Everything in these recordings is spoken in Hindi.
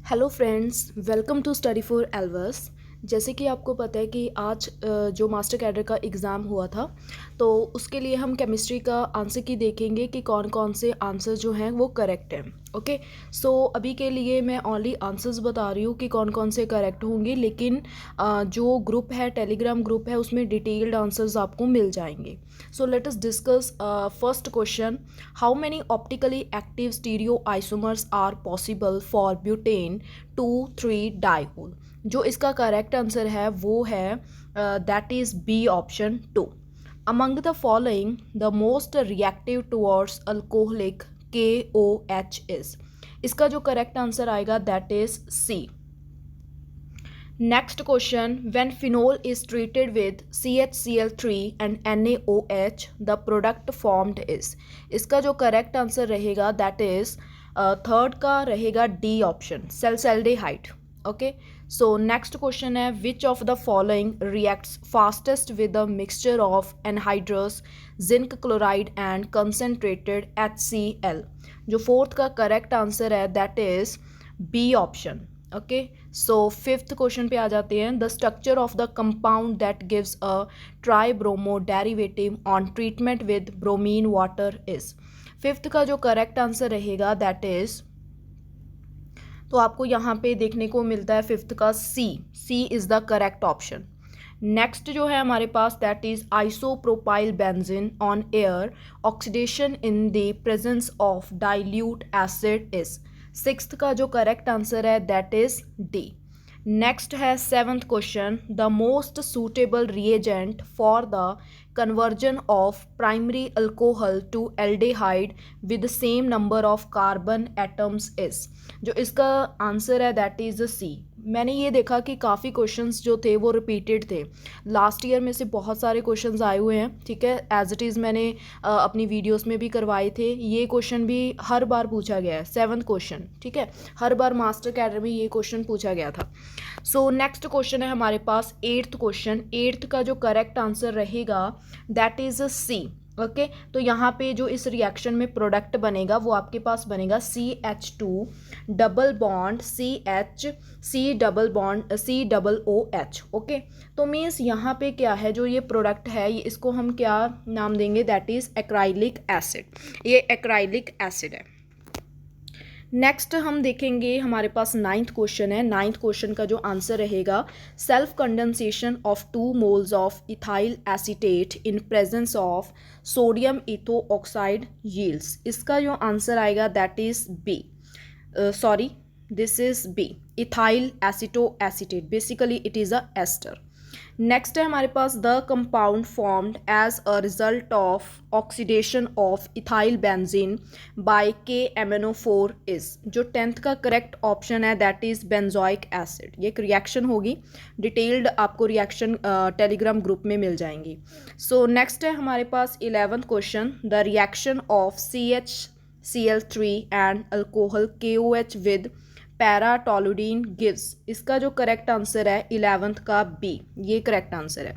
Hello friends, welcome to study for elvers. जैसे कि आपको पता है कि आज जो मास्टर कैडर का एग्ज़ाम हुआ था, तो उसके लिए हम केमिस्ट्री का आंसर की देखेंगे कि कौन कौन से आंसर जो हैं वो करेक्ट हैं। ओके, सो अभी के लिए मैं ओनली आंसर्स बता रही हूँ कि कौन कौन से करेक्ट होंगे, लेकिन जो ग्रुप है, टेलीग्राम ग्रुप है, उसमें डिटेल्ड आंसर्स आपको मिल जाएंगे। So let us discuss first question. How many optically active stereo isomers are possible for butane 2,3 diol. जो इसका करेक्ट आंसर है वो है that is B option 2। Among the following the most reactive towards alcoholic KOH is. इसका जो करेक्ट आंसर आएगा that is C. Next question, when phenol is treated with CHCl3 and NaOH, the product formed is। इसका जो करेक्ट आंसर रहेगा दैट इज थर्ड का रहेगा D option, salicylaldehyde. Okay, so next question है which of the following reacts fastest with the mixture of anhydrous zinc chloride and concentrated HCl। जो फोर्थ का करेक्ट आंसर है that is B option. Okay, so fifth question पे आ जाते हैं। The structure of the compound that gives a tribromo derivative on treatment with bromine water is. Fifth का जो करेक्ट आंसर रहेगा दैट इज, तो आपको यहाँ पे देखने को मिलता है फिफ्थ का C is the correct option. Next जो है हमारे पास that is isopropyl benzene on air oxidation in the presence of dilute acid is. Sixth का जो करेक्ट आंसर है दैट इज डी। नेक्स्ट है seventh question, the most suitable reagent for the conversion of primary alcohol to aldehyde with the same number of carbon atoms is। जो इसका आंसर है दैट इज सी। मैंने ये देखा कि काफ़ी क्वेश्चंस जो थे वो रिपीटेड थे। लास्ट ईयर में से बहुत सारे क्वेश्चंस आए हुए हैं, ठीक है, एज इट इज़ मैंने अपनी वीडियोस में भी करवाए थे। ये क्वेश्चन भी हर बार पूछा गया है, सेवन्थ क्वेश्चन, ठीक है, हर बार मास्टर कैडर में ये क्वेश्चन पूछा गया था। सो नेक्स्ट क्वेश्चन है हमारे पास एट्थ क्वेश्चन। एट्थ का जो करेक्ट आंसर रहेगा दैट इज सी। ओके, तो यहाँ पे जो इस रिएक्शन में प्रोडक्ट बनेगा वो आपके पास बनेगा CH2 double bond COOH। Okay, तो मीन्स यहाँ पे क्या है, जो ये प्रोडक्ट है ये इसको हम क्या नाम देंगे, दैट इज एक्राइलिक एसिड। ये एक्राइलिक एसिड है। नेक्स्ट हम देखेंगे हमारे पास नाइन्थ क्वेश्चन है। नाइन्थ क्वेश्चन का जो आंसर रहेगा self condensation of 2 moles of ethyl acetate in presence of sodium ethoxide yields. इसका जो आंसर आएगा that is B, sorry this is B, ethyl acetoacetate, basically it is a ester. Next है हमारे पास the compound formed as a result of oxidation of ethyl benzene by KMnO4 is. जो टेंथ का करेक्ट ऑप्शन है दैट इज बेंजोइक एसिड। ये एक रिएक्शन होगी, डिटेल्ड आपको रिएक्शन टेलीग्राम ग्रुप में मिल जाएंगी। सो नेक्स्ट है हमारे पास 11th question, the reaction of CHCl3 and alcohol KOH with paratoluidine gives. इसका जो करेक्ट आंसर है 11th का बी, ये करेक्ट आंसर है।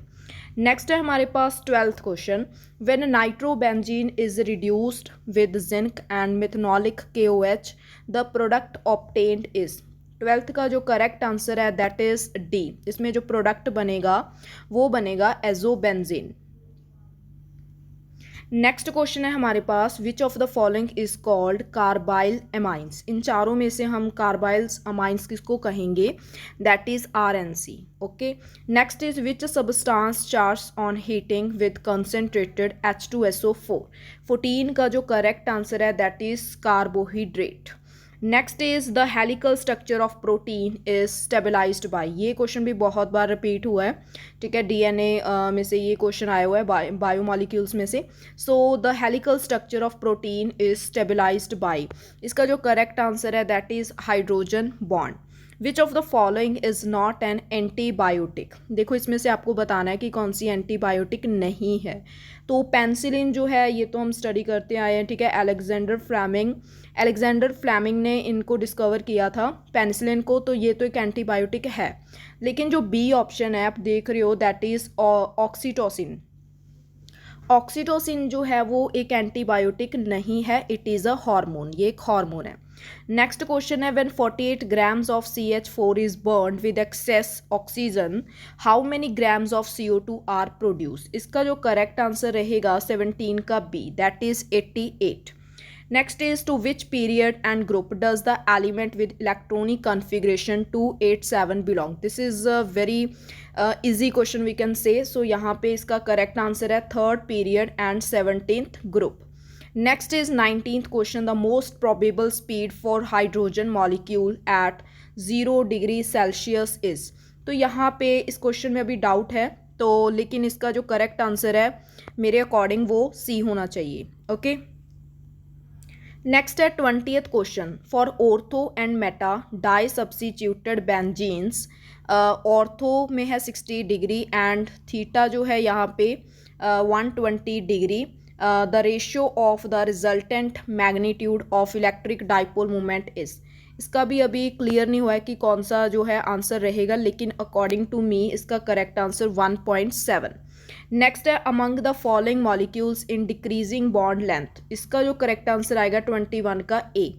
नेक्स्ट है हमारे पास 12th question, when nitrobenzene is reduced with zinc and methanolic KOH the product obtained is. 12th का जो करेक्ट आंसर है दैट इज डी। इसमें जो प्रोडक्ट बनेगा वो बनेगा एजोबेंजीन। नेक्स्ट क्वेश्चन है हमारे पास which of the following is called carbyl amines. इन चारों में से हम कार्बाइल्स अमाइंस किसको कहेंगे, that is RNC। Okay, next is which substance chars on heating with concentrated H2SO4। 14 का जो करेक्ट आंसर है that is carbohydrate. Next is the helical structure of protein is stabilised by. ये क्वेश्चन भी बहुत बार रिपीट हुआ है, ठीक है, DNA में से ये क्वेश्चन आया हुआ है, बायोमॉलिक्यूल्स में से। So the helical structure of protein is stabilised by. इसका जो करेक्ट आंसर है that is hydrogen bond. Which of the following is not an antibiotic. देखो इसमें से आपको बताना है कि कौन सी एंटीबायोटिक नहीं है। तो पेनिसिलिन जो है ये तो हम स्टडी करते आए हैं, ठीक है, अलेक्जेंडर फ्लेमिंग ने इनको डिस्कवर किया था पेनिसिलिन को, तो ये तो एक एंटीबायोटिक है। लेकिन जो बी ऑप्शन है आप देख रहे हो दैट इज ऑक्सीटोसिन। ऑक्सीटोसिन जो है वो एक एंटीबायोटिक नहीं है, इट इज़ अ हार्मोन, ये एक हार्मोन है। नेक्स्ट क्वेश्चन है when 48 grams of CH4 is burned with excess oxygen how many grams of CO2 are produce. इसका जो करेक्ट आंसर रहेगा 17 का B, that is 88। Next is to which period and group does the element with electronic configuration 287 belong. This is a very easy question we can say. So यहाँ पे इसका करेक्ट आंसर है third period and 17th group. Next is 19th question, the most probable speed for hydrogen molecule eight 0 degree Celsius is. तो यहाँ पे इस क्वेश्चन में अभी डाउट है, तो लेकिन इसका जो करेक्ट आंसर है मेरे अकॉर्डिंग वो सी होना चाहिए। ओके, नेक्स्ट है 20th question, for ortho and meta di substituted benzenes. Ortho में है 60 डिग्री एंड थीटा जो है यहाँ पे 120 degree. The ratio of the resultant magnitude of electric dipole moment is. इसका भी अभी क्लियर नहीं हुआ है कि कौन सा जो है आंसर रहेगा, लेकिन अकॉर्डिंग टू मी इसका करेक्ट आंसर 1.7। नेक्स्ट है among the following molecules in decreasing bond length. इसका जो करेक्ट आंसर आएगा 21 का A.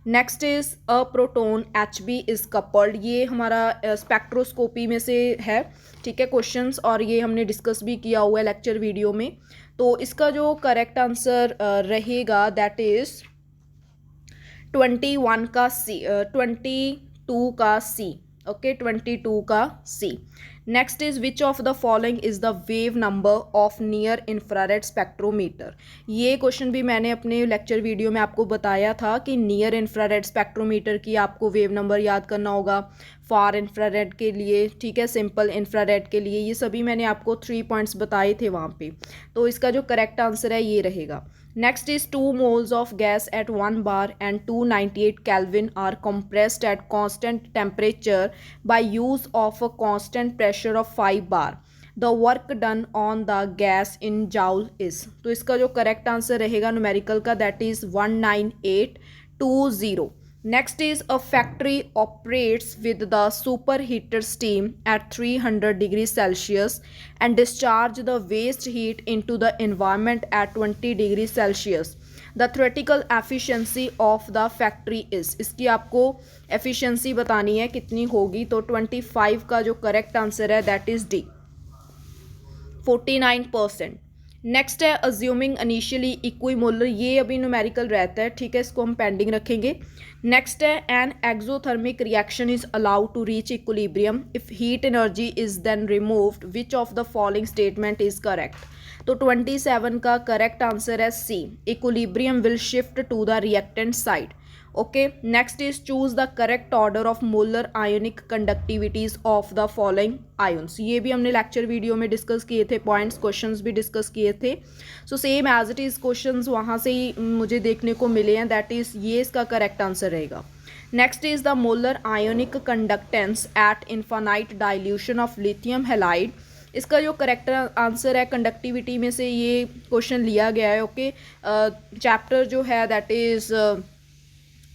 Next is a proton Hb is coupled. ये हमारा स्पेक्ट्रोस्कोपी में से है, ठीक है, क्वेश्चंस, और ये हमने डिस्कस भी किया हुआ है लेक्चर वीडियो में। तो इसका जो करेक्ट आंसर रहेगा दैट इज 21 का सी, 22 का सी। ओके, 22 का C. Next is which of the following is the wave number of near infrared spectrometer. ये क्वेश्चन भी मैंने अपने लेक्चर वीडियो में आपको बताया था कि नियर इंफ्रारेड स्पेक्ट्रोमीटर की आपको वेव नंबर याद करना होगा, फार इंफ्रारेड के लिए, ठीक है, सिंपल इंफ्रारेड के लिए, ये सभी मैंने आपको 3 पॉइंट्स बताए थे वहाँ पे। तो इसका जो करेक्ट आंसर है ये रहेगा। Next is 2 moles of gas at 1 bar and 298 Kelvin are compressed at constant temperature by use of a constant pressure of 5 bar. The work done on the gas in joule is। तो इसका जो करेक्ट आंसर रहेगा न्यूमेरिकल का that is 19820। Next is a factory operates with the superheated steam at 300 degrees Celsius and discharge the waste heat into the environment at 20 degrees Celsius. The theoretical efficiency of the factory is। इसकी आपको efficiency बतानी है कितनी होगी, तो 25 का जो correct answer है that is D, 49%। नेक्स्ट है अज्यूमिंग इनिशियली इक्विमोलर। ये अभी न्यूमेरिकल रहता है, ठीक है, इसको हम पेंडिंग रखेंगे। नेक्स्ट है an exothermic reaction is allowed to reach equilibrium if heat energy is then removed, which of the following statement is correct. तो 27 का करेक्ट आंसर है C, equilibrium will shift to the reactant side. Okay, next is choose the correct order of molar ionic conductivities of the following ions. ये भी हमने लेक्चर वीडियो में डिस्कस किए थे, पॉइंट्स क्वेश्चंस भी डिस्कस किए थे। So same as it is questions वहाँ से ही मुझे देखने को मिले हैं, दैट इज ये इसका करेक्ट आंसर रहेगा। Next is the molar ionic conductance at infinite dilution of lithium halide. इसका जो करेक्ट आंसर है कंडक्टिविटी में से ये क्वेश्चन लिया गया है। ओके, चैप्टर जो है दैट इज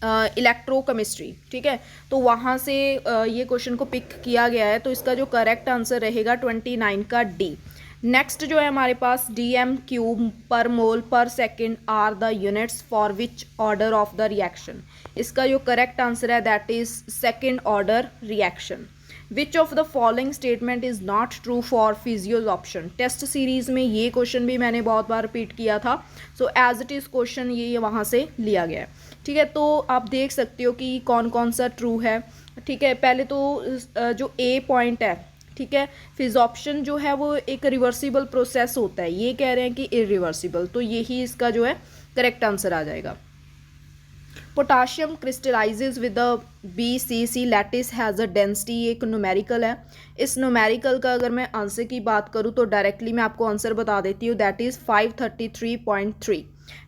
इलेक्ट्रोकेमिस्ट्री, ठीक है, तो वहाँ से ये क्वेश्चन को पिक किया गया है। तो इसका जो करेक्ट आंसर रहेगा 29 का डी। नेक्स्ट जो है हमारे पास dm³ per mole per second are the units for which order of the reaction. इसका जो करेक्ट आंसर है that is second order reaction. Which of the following statement is not true for physios option. Test series में ये क्वेश्चन भी मैंने बहुत बार रिपीट किया था। So as it is question ये वहाँ से लिया गया है, ठीक है। तो आप देख सकते हो कि कौन कौन सा ट्रू है, ठीक है। पहले तो जो ए पॉइंट है, ठीक है, फिज ऑप्शन जो है वो एक रिवर्सिबल प्रोसेस होता है, ये कह रहे हैं कि इरिवर्सिबल, तो यही इसका जो है करेक्ट आंसर आ जाएगा। Potassium crystallises with the BCC lattice has a density, ये एक न्यूमेरिकल है। इस न्यूमेरिकल का अगर मैं आंसर की बात करूँ तो डायरेक्टली मैं आपको आंसर बता देती हूँ, that is 533.3।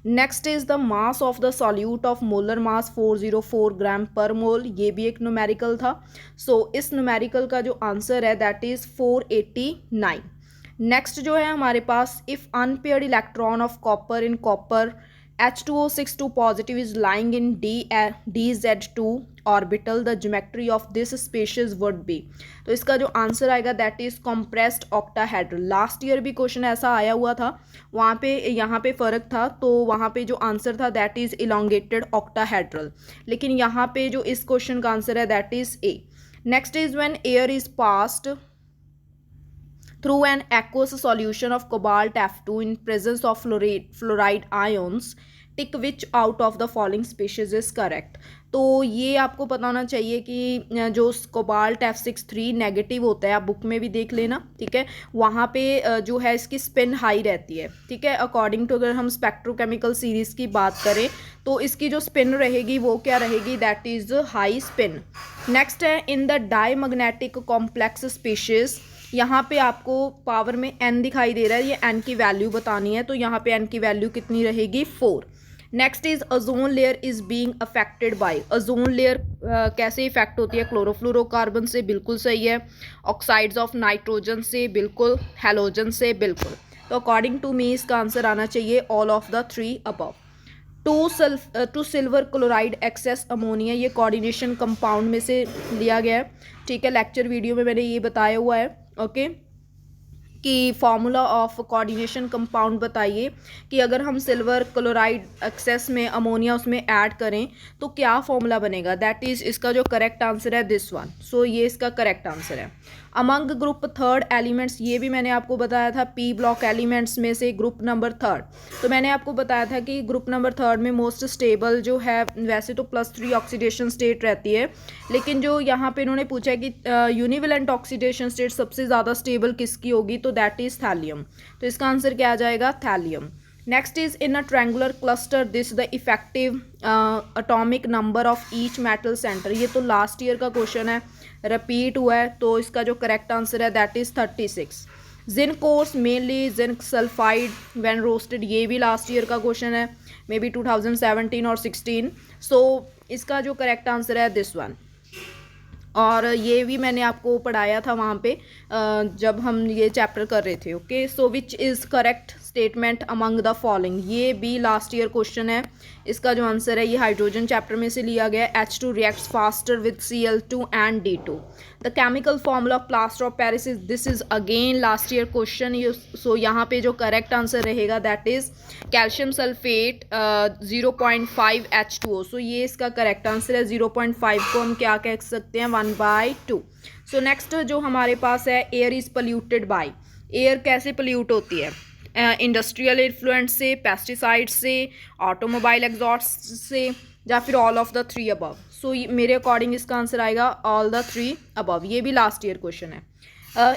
Next is the mass of the solute of molar mass 404 ग्राम पर मोल, ये भी एक न्यूमेरिकल था। सो इस न्यूमेरिकल का जो आंसर है दैट इज 489। नेक्स्ट जो है हमारे पास if unpaired electron of copper in copper H2O6 2 positive is lying in DZ2 orbital. The geometry of this species would be. तो इसका जो आंसर आएगा that is compressed octahedral. Last year भी क्वेश्चन ऐसा आया हुआ था, वहाँ पे यहाँ पे फ़र्क था, तो वहाँ पे जो आंसर था दैट इज elongated octahedral, लेकिन यहाँ पे जो इस क्वेश्चन का आंसर है that is a. Next is when air is passed through an aqueous solution of cobalt F2 in presence of fluoride ions, tick which out of the following species is correct. तो ये आपको पता होना चाहिए कि जो कोबाल्ट F63 नेगेटिव होता है, आप बुक में भी देख लेना, ठीक है, वहाँ पे जो है इसकी स्पिन हाई रहती है, ठीक है. अकॉर्डिंग टू अगर हम स्पेक्ट्रोकेमिकल सीरीज़ की बात करें तो इसकी जो स्पिन रहेगी वो क्या रहेगी, that is high spin. Next है in the diamagnetic complex species. यहाँ पे आपको पावर में n दिखाई दे रहा है, ये n की वैल्यू बतानी है, तो यहाँ पे n की वैल्यू कितनी रहेगी, 4. Next is ozone layer is being affected by. Ozone layer कैसे इफेक्ट होती है, क्लोरोफ्लोरोकार्बन से, बिल्कुल सही है. ऑक्साइड्स ऑफ नाइट्रोजन से, बिल्कुल. हैलोजन से, बिल्कुल. तो अकॉर्डिंग टू मी इसका आंसर आना चाहिए all of the 3 above. To silver chloride excess ammonia, ये कोऑर्डिनेशन कंपाउंड में से लिया गया है, ठीक है. लेक्चर वीडियो में मैंने ये बताया हुआ है, ओके, कि फॉर्मूला ऑफ कोऑर्डिनेशन कंपाउंड बताइए कि अगर हम सिल्वर क्लोराइड एक्सेस में अमोनिया उसमें ऐड करें तो क्या फॉर्मूला बनेगा, दैट इज़ इसका जो करेक्ट आंसर है दिस वन. सो ये इसका करेक्ट आंसर है. अमंग ग्रुप थर्ड एलिमेंट्स, ये भी मैंने आपको बताया था पी ब्लॉक एलिमेंट्स में से ग्रुप नंबर थर्ड. तो मैंने आपको बताया था कि ग्रुप नंबर थर्ड में मोस्ट स्टेबल जो है, वैसे तो +3 ऑक्सीडेशन स्टेट रहती है, लेकिन जो यहाँ पे इन्होंने पूछा है कि यूनिवेलेंट ऑक्सीडेशन स्टेट सबसे ज़्यादा स्टेबल किसकी होगी, तो दैट इज़ थैलियम. तो इसका आंसर क्या आ जाएगा, thallium. Next is in a triangular cluster this the effective atomic number of each metal centre. ये तो लास्ट ईयर का क्वेश्चन है, रिपीट हुआ है, तो इसका जो करेक्ट आंसर है that is 36. Zinc course mainly zinc sulphide when roasted, ये भी लास्ट ईयर का क्वेश्चन है, मे बी 2017 और 16. सो इसका जो करेक्ट आंसर है दिस वन. और ये भी मैंने आपको पढ़ाया था वहाँ पे जब हम ये चैप्टर कर रहे थे, okay. So which is correct statement among the following, ये भी लास्ट ईयर क्वेश्चन है. इसका जो आंसर है ये हाइड्रोजन चैप्टर में से लिया गया है. H2 reacts faster with Cl2 and D2. The chemical formula of plaster of Paris is, this is again last year question. So यहाँ पे जो करेक्ट आंसर रहेगा that is calcium sulphate 0.5 H2O. So ये इसका करेक्ट आंसर है. 0.5 को हम क्या कह सकते हैं, 1/2. सो नेक्स्ट जो हमारे पास है air is polluted by. Air कैसे पोल्यूट होती है, इंडस्ट्रियल इन्फ्लुएंस से, पेस्टिसाइड से, ऑटोमोबाइल एग्जॉस्ट से, या फिर all of the 3 above. So मेरे अकॉर्डिंग इसका आंसर आएगा ऑल द 3 अबव. ये भी लास्ट ईयर क्वेश्चन है.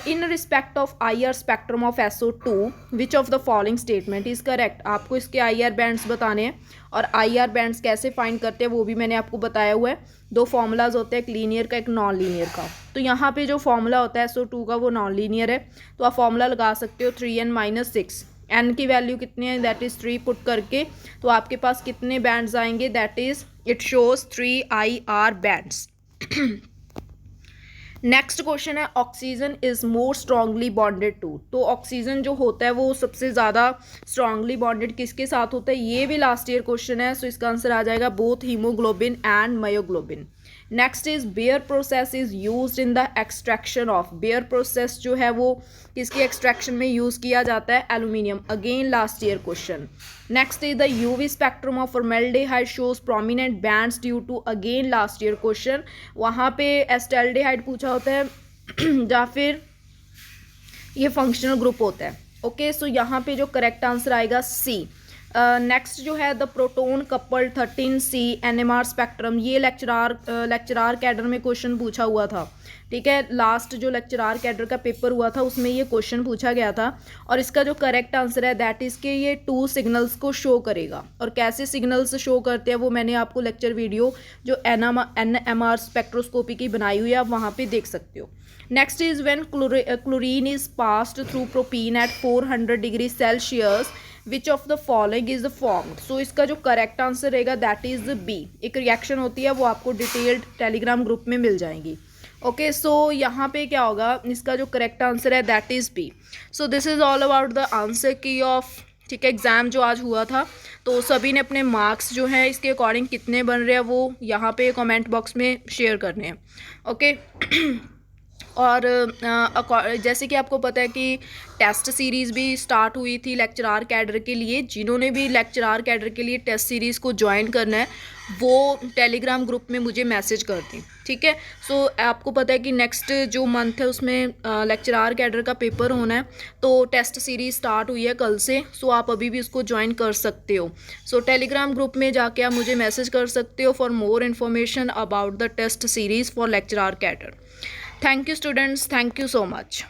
In respect of IR spectrum of SO2 which of the following statement is correct. आपको इसके IR बैंड्स बताने हैं, और IR बैंड्स कैसे फाइंड करते हैं वो भी मैंने आपको बताया हुआ है. 2 फॉर्मूलाज होते हैं, एक लीनियर का एक नॉन लीनियर का. तो यहाँ पे जो फॉर्मूला होता है SO2 का वो नॉन लीनियर है, तो आप फॉर्मूला लगा सकते हो 3n-6. n की वैल्यू कितनी है, दैट इज़ 3 पुट करके, तो आपके पास कितने बैंड्स आएंगे, that is it shows 3 IR bands. Next question है oxygen is more strongly bonded to. तो ऑक्सीजन जो होता है वो सबसे ज़्यादा स्ट्रांगली बॉन्डेड किसके साथ होता है, ये भी लास्ट ईयर क्वेश्चन है. सो इसका आंसर आ जाएगा both haemoglobin and myoglobin. Next is bear process is used in the extraction of. Bear process जो है वो किसकी एक्सट्रैक्शन में यूज़ किया जाता है, aluminium. Again last year question. Next is the UV spectrum of formaldehyde shows prominent bands due to, again last year question. वहाँ पे एस्टेल्डिहाइड पूछा होता है या फिर ये फंक्शनल ग्रुप होता है, ओके. सो यहाँ पे जो करेक्ट आंसर आएगा C. नेक्स्ट जो है the proton couple 13C NMR spectrum, ये लेक्चरार कैडर में क्वेश्चन पूछा हुआ था, ठीक है. लास्ट जो लेक्चरार कैडर का पेपर हुआ था उसमें ये क्वेश्चन पूछा गया था, और इसका जो करेक्ट आंसर है दैट इज़ के ये 2 सिग्नल्स को शो करेगा. और कैसे सिग्नल्स शो करते हैं वो मैंने आपको लेक्चर वीडियो जो NMR स्पेक्ट्रोस्कोपी की बनाई हुई है, आप वहाँ पे देख सकते हो. Next is when chlorine is passed through propene at 400 degree Celsius which of the following is formed. So इसका जो करेक्ट आंसर रहेगा दैट इज़ B. एक रिएक्शन होती है वो आपको डिटेल्ड टेलीग्राम ग्रुप में मिल जाएंगी, ओके. सो यहाँ पे क्या होगा, इसका जो करेक्ट आंसर है that is B. So this is all about the answer की ऑफ ठीक है, एग्ज़ाम जो आज हुआ था, तो सभी ने अपने मार्क्स जो हैं इसके अकॉर्डिंग कितने बन रहे हैं वो यहाँ पे कमेंट बॉक्स में शेयर करने हैं। ओके। और जैसे कि आपको पता है कि टेस्ट सीरीज़ भी स्टार्ट हुई थी लेक्चरार कैडर के लिए। जिन्होंने भी लेक्चरार कैडर के लिए टेस्ट सीरीज़ को ज्वाइन करना है वो टेलीग्राम ग्रुप में मुझे मैसेज कर दें, ठीक है। सो आपको पता है कि नेक्स्ट जो मंथ है उसमें लेक्चरार कैडर का पेपर होना है, तो टेस्ट सीरीज़ स्टार्ट हुई है कल से। सो आप अभी भी उसको ज्वाइन कर सकते हो। सो टेलीग्राम ग्रुप में जाके आप मुझे मैसेज कर सकते हो for more information about the test series for lecturer cadre. Thank you students, thank you so much.